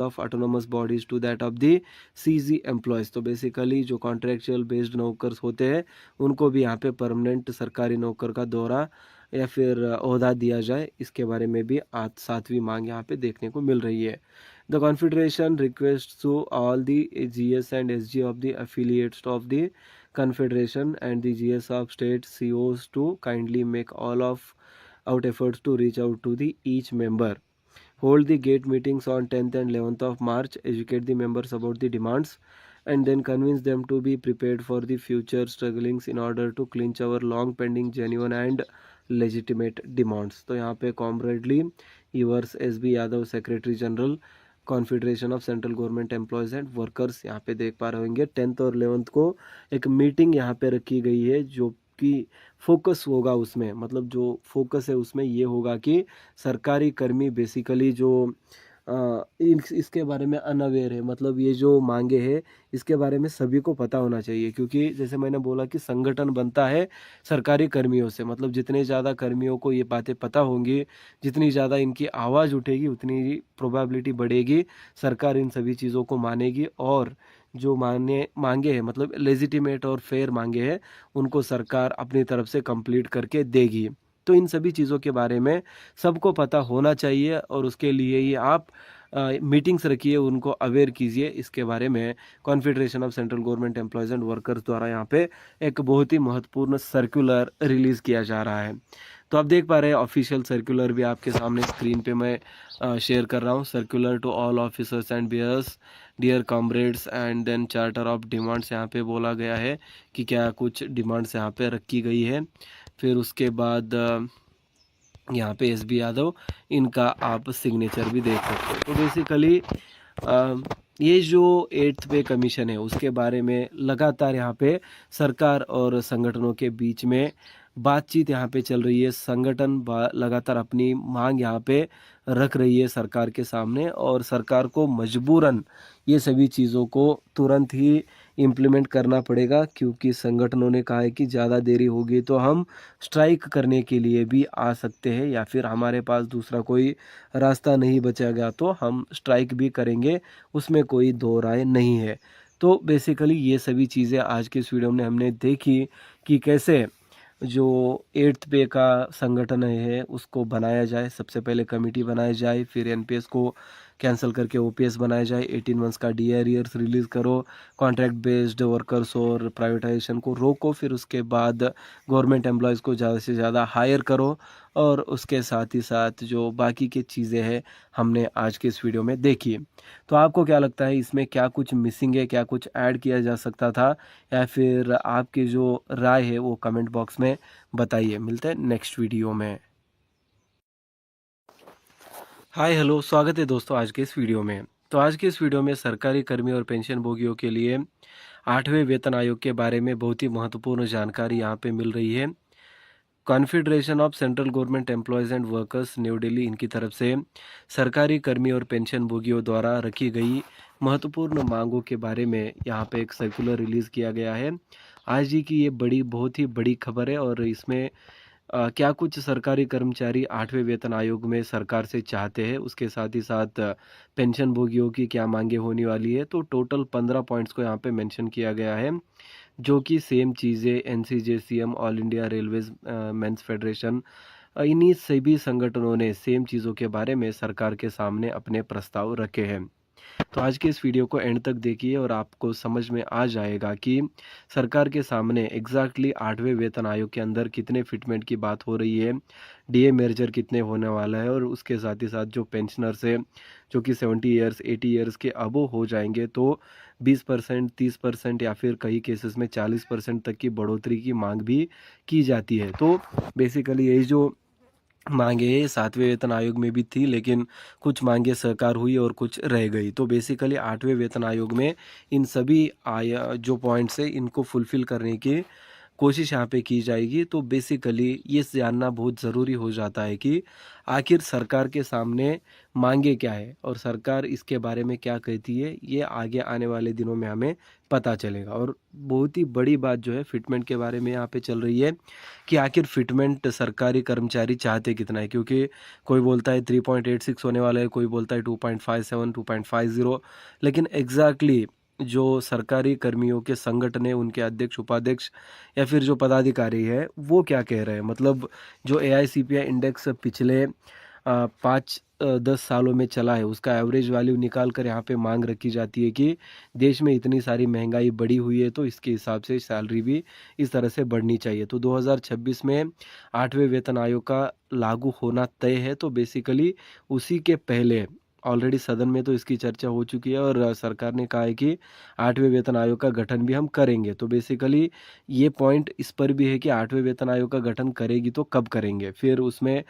Of autonomous bodies to that of the CG employees. तो basically जो contractual based नौकर्स होते हैं उनको भी यहाँ पे परमानेंट सरकारी नौकर का दौरा या फिर ओहदा दिया जाए, इसके बारे में भी आज 7वीं मांग यहाँ पे देखने को मिल रही है। The confederation request to all the GS and SG of the affiliates of the confederation and the GS of state COs to kindly make all of out efforts to reach out to the each member, hold the gate meetings on 10th and 11th of March, educate the members about the demands, and then convince them to be prepared for the future strugglings in order to clinch our long pending genuine and legitimate demands। तो यहाँ पे comradely yours SB Yadav, secretary general confederation of central government employees and workers, यहाँ पे देख पा रहे होंगे 10th और 11th को एक मीटिंग यहाँ पे रखी गई है, जो कि फोकस होगा उसमें, मतलब जो फोकस है उसमें ये होगा कि सरकारी कर्मी बेसिकली जो इसके बारे में अनअवेयर है, मतलब ये जो मांगे हैं इसके बारे में सभी को पता होना चाहिए, क्योंकि जैसे मैंने बोला कि संगठन बनता है सरकारी कर्मियों से, मतलब जितने ज़्यादा कर्मियों को ये बातें पता होंगी, जितनी ज़्यादा इनकी आवाज़ उठेगी, उतनी ही प्रोबेबिलिटी बढ़ेगी सरकार इन सभी चीज़ों को मानेगी, और जो मांगे हैं मतलब लेजिटिमेट और फेयर मांगे हैं उनको सरकार अपनी तरफ से कंप्लीट करके देगी। तो इन सभी चीज़ों के बारे में सबको पता होना चाहिए, और उसके लिए ही आप मीटिंग्स रखिए, उनको अवेयर कीजिए। इसके बारे में confederation of central government employees and workers द्वारा यहाँ पे एक बहुत ही महत्वपूर्ण सर्कुलर रिलीज़ किया जा रहा है। तो आप देख पा रहे हैं ऑफिशियल सर्कुलर भी आपके सामने स्क्रीन पे मैं शेयर कर रहा हूँ। Circular to all officers and bearers, dear comrades, and then charter of demands, यहाँ पे बोला गया है कि क्या कुछ डिमांड्स यहाँ पे रखी गई है। फिर उसके बाद यहाँ पे SB यादव, इनका आप सिग्नेचर भी देख सकते हो। तो बेसिकली ये जो 8th पे कमीशन है उसके बारे में लगातार यहाँ पे सरकार और संगठनों के बीच में बातचीत यहाँ पे चल रही है। संगठन लगातार अपनी मांग यहाँ पे रख रही है सरकार के सामने, और सरकार को मजबूरन ये सभी चीज़ों को तुरंत ही इम्प्लीमेंट करना पड़ेगा, क्योंकि संगठनों ने कहा है कि ज़्यादा देरी होगी तो हम स्ट्राइक करने के लिए भी आ सकते हैं, या फिर हमारे पास दूसरा कोई रास्ता नहीं बचेगा तो हम स्ट्राइक भी करेंगे, उसमें कोई दो राय नहीं है। तो बेसिकली ये सभी चीज़ें आज के इस वीडियो में हमने देखी कि कैसे जो 8th पे का संगठन है उसको बनाया जाए। सबसे पहले कमेटी बनाई जाए, फिर NPS को कैंसिल करके OPS बनाया जाए, 18 मंथ्स का DA एरियर्स रिलीज़ करो, कॉन्ट्रैक्ट बेस्ड वर्कर्स और प्राइवेटाइजेशन को रोको, फिर उसके बाद गवर्नमेंट एम्प्लॉयज़ को ज़्यादा से ज़्यादा हायर करो, और उसके साथ ही साथ जो बाकी की चीज़ें हैं हमने आज के इस वीडियो में देखी। तो आपको क्या लगता है इसमें क्या कुछ मिसिंग है, क्या कुछ ऐड किया जा सकता था, या फिर आपकी जो राय है वो कमेंट बॉक्स में बताइए। मिलते हैं नेक्स्ट वीडियो में। हाय हेलो, स्वागत है दोस्तों आज के इस वीडियो में। तो आज के इस वीडियो में सरकारी कर्मी और पेंशन भोगियों के लिए 8वें वेतन आयोग के बारे में बहुत ही महत्वपूर्ण जानकारी यहाँ पे मिल रही है। Confederation of central government employees and workers new Delhi, इनकी तरफ से सरकारी कर्मी और पेंशन भोगियों द्वारा रखी गई महत्वपूर्ण मांगों के बारे में यहाँ पे एक सर्कुलर रिलीज़ किया गया है। आज ही की ये बहुत ही बड़ी खबर है, और इसमें क्या कुछ सरकारी कर्मचारी 8वें वेतन आयोग में सरकार से चाहते हैं, उसके साथ ही साथ पेंशन भोगियों की क्या मांगे होने वाली है। तो टोटल 15 पॉइंट्स को यहाँ पे मेंशन किया गया है, जो कि सेम चीज़ें NCJCM, all India railways men's federation, इन्हीं सभी संगठनों ने सेम चीज़ों के बारे में सरकार के सामने अपने प्रस्ताव रखे हैं। तो आज के इस वीडियो को एंड तक देखिए और आपको समझ में आ जाएगा कि सरकार के सामने एग्जैक्टली 8वें वेतन आयोग के अंदर कितने फिटमेंट की बात हो रही है, DA मेजर कितने होने वाला है, और उसके साथ ही साथ जो पेंशनर्स है जो कि 70 ईयर्स 80 ईयर्स के अबो हो जाएंगे तो 20%, 30% या फिर कई केसेस में 40% तक की बढ़ोतरी की मांग भी की जाती है। तो बेसिकली यही जो मांगे 7वें वेतन आयोग में भी थी, लेकिन कुछ मांगे साकार हुई और कुछ रह गई। तो बेसिकली 8वें वेतन आयोग में इन सभी जो पॉइंट्स है इनको फुलफिल करने की कोशिश यहाँ पे की जाएगी। तो बेसिकली ये जानना बहुत ज़रूरी हो जाता है कि आखिर सरकार के सामने मांगे क्या है और सरकार इसके बारे में क्या कहती है, ये आगे आने वाले दिनों में हमें पता चलेगा। और बहुत ही बड़ी बात जो है फिटमेंट के बारे में यहाँ पे चल रही है कि आखिर फिटमेंट सरकारी कर्मचारी चाहते कितना है, क्योंकि कोई बोलता है 3.86 होने वाला है, कोई बोलता है 2.57, 2.50, लेकिन एग्जैक्टली जो सरकारी कर्मियों के संगठन है, उनके अध्यक्ष, उपाध्यक्ष या फिर जो पदाधिकारी है, वो क्या कह रहे हैं। मतलब जो एआईसीपीआई इंडेक्स पिछले 5-10 सालों में चला है, उसका एवरेज वैल्यू निकाल कर यहाँ पे मांग रखी जाती है कि देश में इतनी सारी महंगाई बढ़ी हुई है, तो इसके हिसाब से सैलरी भी इस तरह से बढ़नी चाहिए। तो 2026 में 8वें वेतन आयोग का लागू होना तय है। तो बेसिकली उसी के पहले ऑलरेडी सदन में तो इसकी चर्चा हो चुकी है और सरकार ने कहा है कि 8वें वेतन आयोग का गठन भी हम करेंगे। तो बेसिकली ये पॉइंट इस पर भी है कि 8वें वेतन आयोग का गठन करेगी तो कब करेंगे, फिर उसमें